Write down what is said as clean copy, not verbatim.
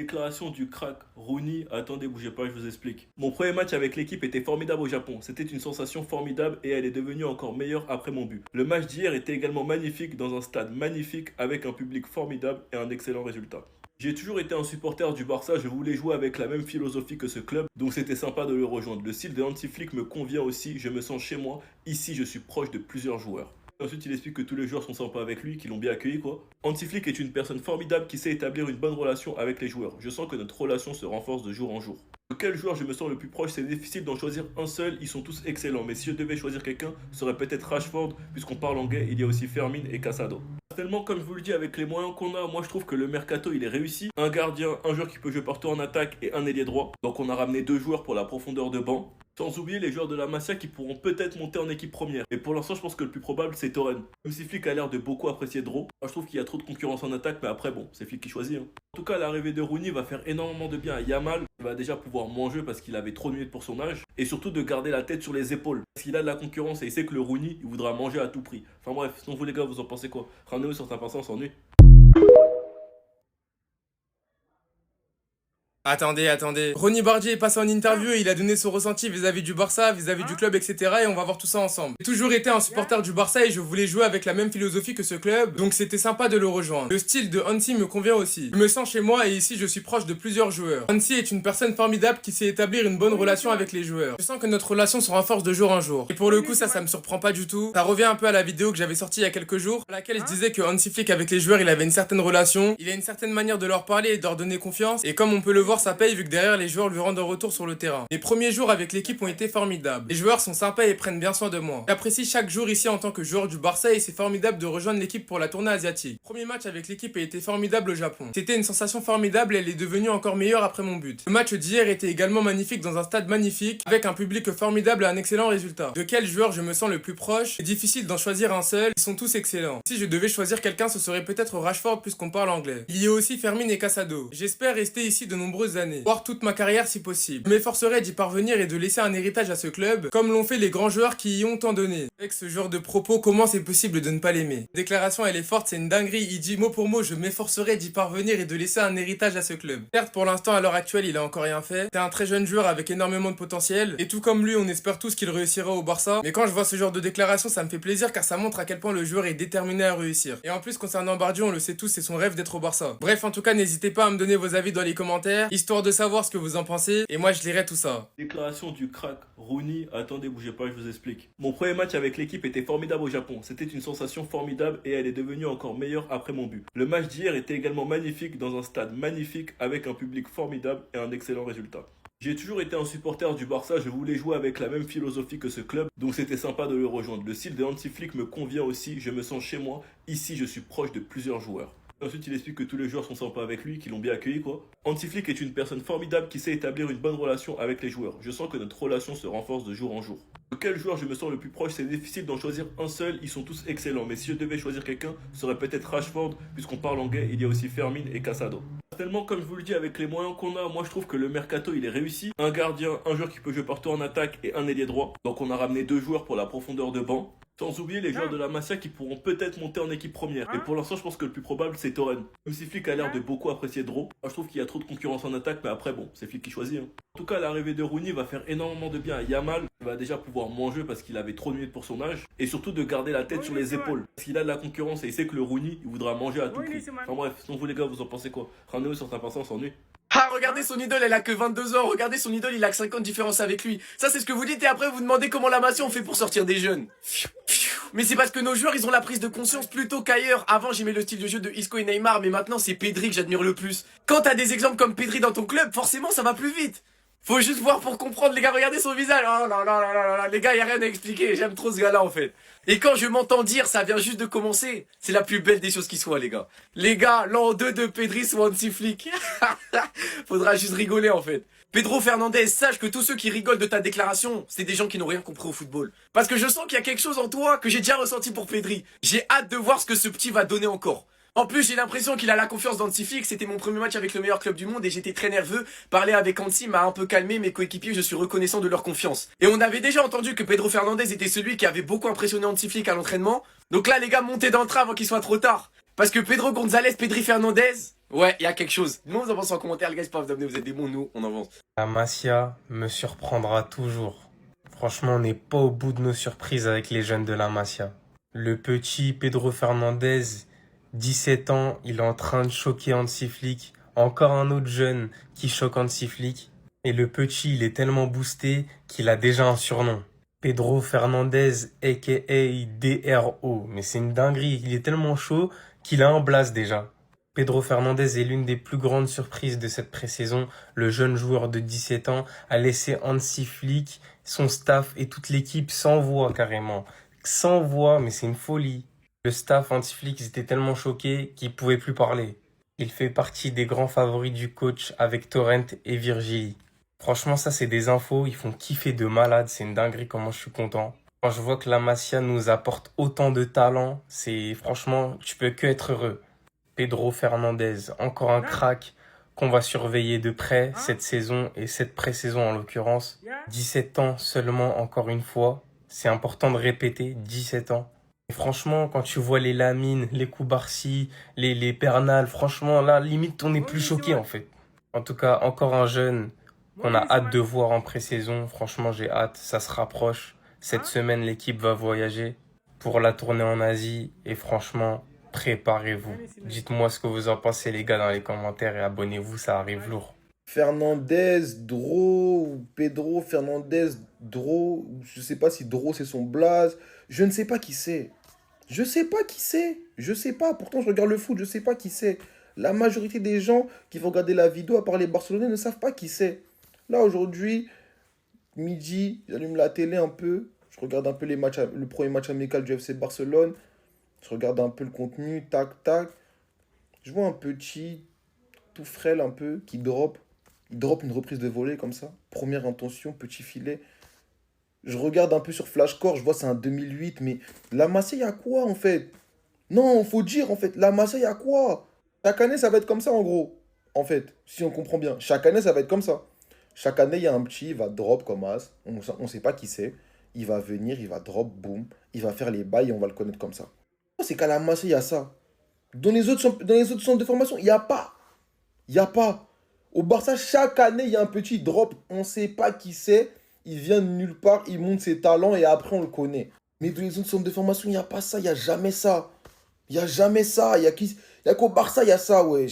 Déclaration du crack Rooney, attendez, bougez pas, je vous explique. Mon premier match avec l'équipe était formidable au Japon. C'était une sensation formidable et elle est devenue encore meilleure après mon but. Le match d'hier était également magnifique dans un stade magnifique avec un public formidable et un excellent résultat. J'ai toujours été un supporter du Barça, je voulais jouer avec la même philosophie que ce club, donc c'était sympa de le rejoindre. Le style de Hansi Flick me convient aussi, je me sens chez moi. Ici, je suis proche de plusieurs joueurs. Ensuite, il explique que tous les joueurs sont sympas avec lui, qu'ils l'ont bien accueilli quoi. Hansi Flick est une personne formidable qui sait établir une bonne relation avec les joueurs. Je sens que notre relation se renforce de jour en jour. De quel joueur je me sens le plus proche, c'est difficile d'en choisir un seul, ils sont tous excellents. Mais si je devais choisir quelqu'un, ce serait peut-être Rashford, puisqu'on parle anglais, il y a aussi Fermin et Casado. Personnellement, comme je vous le dis, avec les moyens qu'on a, moi je trouve que le mercato il est réussi. Un gardien, un joueur qui peut jouer partout en attaque et un ailier droit. Donc on a ramené deux joueurs pour la profondeur de banc. Sans oublier les joueurs de la Masia qui pourront peut-être monter en équipe première. Et pour l'instant, je pense que le plus probable, c'est Torren. Même si Flick a l'air de beaucoup apprécier Draw, moi je trouve qu'il y a trop de concurrence en attaque, mais après, bon, c'est Flick qui choisit. Hein. En tout cas, l'arrivée de Rooney va faire énormément de bien à Yamal. Il va déjà pouvoir manger parce qu'il avait trop de minutes pour son âge. Et surtout de garder la tête sur les épaules. Parce qu'il a de la concurrence et il sait que le Rooney, il voudra manger à tout prix. Enfin bref, sinon vous les gars, vous en pensez quoi? Ramenez-vous sur ta on s'ennuie. Attendez. Ronny Bardier est passé en interview et il a donné son ressenti vis-à-vis du Barça, vis-à-vis du club, etc. Et on va voir tout ça ensemble. J'ai toujours été un supporter du Barça et je voulais jouer avec la même philosophie que ce club, donc c'était sympa de le rejoindre. Le style de Hansi me convient aussi. Je me sens chez moi et ici je suis proche de plusieurs joueurs. Hansi est une personne formidable qui sait établir une bonne relation avec les joueurs. Je sens que notre relation se renforce de jour en jour. Et pour le coup ça me surprend pas du tout. Ça revient un peu à la vidéo que j'avais sortie il y a quelques jours, à laquelle je disais que Hansi Flick avec les joueurs il avait une certaine relation, il a une certaine manière de leur parler et de leur donner confiance. Et comme on peut le voir, ça paye vu que derrière les joueurs lui rendent un retour sur le terrain. Les premiers jours avec l'équipe ont été formidables. Les joueurs sont sympas et prennent bien soin de moi. J'apprécie chaque jour ici en tant que joueur du Barça et c'est formidable de rejoindre l'équipe pour la tournée asiatique. Premier match avec l'équipe a été formidable au Japon. C'était une sensation formidable et elle est devenue encore meilleure après mon but. Le match d'hier était également magnifique dans un stade magnifique avec un public formidable et un excellent résultat. De quel joueur je me sens le plus proche? C'est difficile d'en choisir un seul, ils sont tous excellents. Si je devais choisir quelqu'un, ce serait peut-être Rashford puisqu'on parle anglais. Il y a aussi Fermin et Casado. J'espère rester ici de nombreuses années, voire toute ma carrière si possible. Je m'efforcerai d'y parvenir et de laisser un héritage à ce club, comme l'ont fait les grands joueurs qui y ont tant donné. Avec ce genre de propos, comment c'est possible de ne pas l'aimer? La déclaration elle est forte, c'est une dinguerie, il dit mot pour mot, je m'efforcerai d'y parvenir et de laisser un héritage à ce club. Certes, pour l'instant, à l'heure actuelle, il a encore rien fait. C'est un très jeune joueur avec énormément de potentiel, et tout comme lui, on espère tous qu'il réussira au Barça. Mais quand je vois ce genre de déclaration, ça me fait plaisir car ça montre à quel point le joueur est déterminé à réussir. Et en plus, concernant Bardio, on le sait tous, c'est son rêve d'être au Barça. Bref, en tout cas, n'hésitez pas à me donner vos avis dans les commentaires, histoire de savoir ce que vous en pensez, et moi je lirai tout ça. Déclaration du crack Rooney, attendez, bougez pas, je vous explique. Mon premier match avec l'équipe était formidable au Japon. C'était une sensation formidable et elle est devenue encore meilleure après mon but. Le match d'hier était également magnifique dans un stade magnifique avec un public formidable et un excellent résultat. J'ai toujours été un supporter du Barça, je voulais jouer avec la même philosophie que ce club, donc c'était sympa de le rejoindre. Le style de Hansi Flick me convient aussi, je me sens chez moi. Ici, je suis proche de plusieurs joueurs. Ensuite, il explique que tous les joueurs sont sympas avec lui, qu'ils l'ont bien accueilli quoi. Hansi Flick est une personne formidable qui sait établir une bonne relation avec les joueurs. Je sens que notre relation se renforce de jour en jour. De quel joueur je me sens le plus proche, c'est difficile d'en choisir un seul, ils sont tous excellents. Mais si je devais choisir quelqu'un, ce serait peut-être Rashford, puisqu'on parle anglais, il y a aussi Fermin et Casado. Personnellement, comme je vous le dis, avec les moyens qu'on a, moi je trouve que le mercato il est réussi. Un gardien, un joueur qui peut jouer partout en attaque et un ailier droit. Donc on a ramené deux joueurs pour la profondeur de banc. Sans oublier les joueurs de la Masia qui pourront peut-être monter en équipe première. Et pour l'instant, je pense que le plus probable, c'est Torren. Même si Flick a l'air de beaucoup apprécier Draw, moi je trouve qu'il y a trop de concurrence en attaque, mais après, bon, c'est Flick qui choisit. Hein. En tout cas, l'arrivée de Rooney va faire énormément de bien à Yamal. Il va déjà pouvoir manger parce qu'il avait trop de minutes pour son âge. Et surtout de garder la tête sur les épaules. Parce qu'il a de la concurrence et il sait que le Rooney, il voudra manger à tout prix. Enfin bref, sinon vous les gars, vous en pensez quoi? Ramenez-vous sur ta on s'ennuie. Ah, regardez son idole, elle a que 22 ans. Regardez son idole, il a que 5 ans de différence avec lui. Ça, c'est ce que vous dites et après vous demandez comment la Masia on fait pour sortir des jeunes. Mais c'est parce que nos joueurs, ils ont la prise de conscience plutôt qu'ailleurs. Avant, j'aimais le style de jeu de Isco et Neymar, mais maintenant, c'est Pedri que j'admire le plus. Quand t'as des exemples comme Pedri dans ton club, forcément, ça va plus vite. Faut juste voir pour comprendre, les gars, regardez son visage. Oh là là là là là, les gars, y a rien à expliquer. J'aime trop ce gars-là, en fait. Et quand je m'entends dire, ça vient juste de commencer, c'est la plus belle des choses qui soit, les gars. Les gars, l'an 2 de Pedri sous Hansi Flick. Faudra juste rigoler, en fait. Pedro Fernandez, sache que tous ceux qui rigolent de ta déclaration, c'est des gens qui n'ont rien compris au football. Parce que je sens qu'il y a quelque chose en toi que j'ai déjà ressenti pour Pedri. J'ai hâte de voir ce que ce petit va donner encore. En plus, j'ai l'impression qu'il a la confiance d'Hansi Flick. C'était mon premier match avec le meilleur club du monde et j'étais très nerveux. Parler avec Hansi m'a un peu calmé, mes coéquipiers, je suis reconnaissant de leur confiance. Et on avait déjà entendu que Pedro Fernandez était celui qui avait beaucoup impressionné Hansi Flick à l'entraînement. Donc là, les gars, montez dans le train avant qu'il soit trop tard. Parce que Pedro González, Pedri Fernandez, ouais, il y a quelque chose. Nous, on en pense en commentaire, les gars, c'est pas vous amener, vous êtes des bons, nous, on avance. La Masia me surprendra toujours. Franchement, on n'est pas au bout de nos surprises avec les jeunes de la Masia. Le petit Pedro Fernandez, 17 ans, il est en train de choquer Hansi Flick. Encore un autre jeune qui choque Hansi Flick. Et le petit, il est tellement boosté qu'il a déjà un surnom. Pedro Fernandez, a.k.a. DRO. Mais c'est une dinguerie, il est tellement chaud qu'il a un blast déjà. Pedro Fernandez est l'une des plus grandes surprises de cette pré-saison. Le jeune joueur de 17 ans a laissé Hansi Flick, son staff et toute l'équipe sans voix carrément. Sans voix, mais c'est une folie. Le staff Hansi Flick, ils étaient tellement choqués qu'ils pouvaient plus parler. Il fait partie des grands favoris du coach avec Torrent et Virgili. Franchement, ça c'est des infos, ils font kiffer de malade, c'est une dinguerie comment je suis content. Quand je vois que la Masia nous apporte autant de talent, c'est franchement, tu peux que être heureux. Pedro Fernandez, encore un crack qu'on va surveiller de près cette saison et cette pré-saison en l'occurrence. 17 ans seulement encore une fois, c'est important de répéter, 17 ans. Et franchement, quand tu vois les Lamine, les Koubarsi, les Bernal, franchement là, limite on est plus choqué en fait. En tout cas, encore un jeune qu'on a hâte de voir en pré-saison. Franchement, j'ai hâte, ça se rapproche. Cette semaine, l'équipe va voyager pour la tournée en Asie. Et franchement, préparez-vous. Dites-moi ce que vous en pensez, les gars, dans les commentaires. Et abonnez-vous, ça arrive lourd. Fernandez, Dro, ou Pedro Fernandez, Dro, ou je sais pas si Dro c'est son blaze. Je ne sais pas qui c'est. Je sais pas qui c'est. Je sais pas. Pourtant, je regarde le foot, je sais pas qui c'est. La majorité des gens qui vont regarder la vidéo, à part les Barcelonais, ne savent pas qui c'est. Là, aujourd'hui, midi, j'allume la télé un peu. Je regarde un peu les matchs, le premier match amical du FC Barcelone. Je regarde un peu le contenu, tac, tac. Je vois un petit, tout frêle un peu, qui drop. Il drop une reprise de volée comme ça. Première intention, petit filet. Je regarde un peu sur Flashcore, je vois c'est un 2008, mais la Masia, il y a quoi en fait? Non, faut dire en fait, la Masia, il y a quoi? Chaque année, ça va être comme ça en gros. En fait, si on comprend bien. Chaque année, ça va être comme ça. Chaque année, il y a un petit, il va drop comme as. On ne sait pas qui c'est. Il va venir, il va drop, boum. Il va faire les bails et on va le connaître comme ça. C'est qu'à la Masia, il y a ça. Dans les autres centres de formation, il n'y a pas. Il n'y a pas. Au Barça, chaque année, il y a un petit drop. On ne sait pas qui c'est. Il vient de nulle part, il montre ses talents et après, on le connaît. Mais dans les autres centres de formation, il n'y a pas ça. Il n'y a jamais ça. Il n'y a jamais ça. Il y a qu'au Barça, il y a ça, ouais.